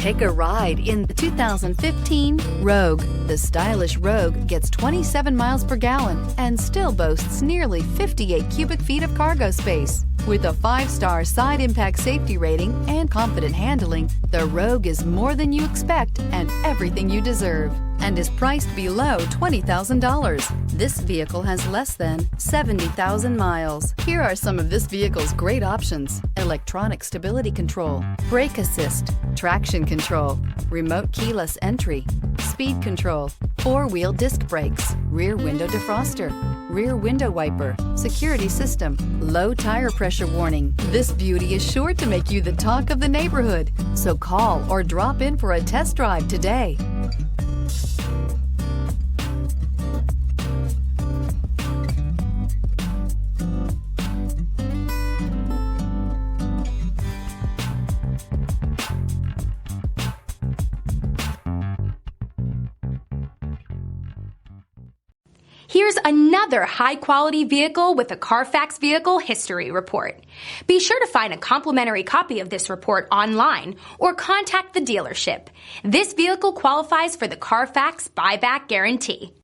Take a ride in the 2015 Rogue. The stylish Rogue gets 27 miles per gallon and still boasts nearly 58 cubic feet of cargo space. With a 5-star side impact safety rating and confident handling, the Rogue is more than you expect and everything you deserve, and is priced below $20,000. This vehicle has less than 70,000 miles. Here are some of this vehicle's great options: electronic stability control, brake assist, traction control, remote keyless entry, speed control, 4-wheel disc brakes, rear window defroster, rear window wiper, security system, low tire pressure warning. This beauty is sure to make you the talk of the neighborhood. So call or drop in for a test drive today. Here's another high-quality vehicle with a Carfax Vehicle History Report. Be sure to find a complimentary copy of this report online or contact the dealership. This vehicle qualifies for the Carfax Buyback Guarantee.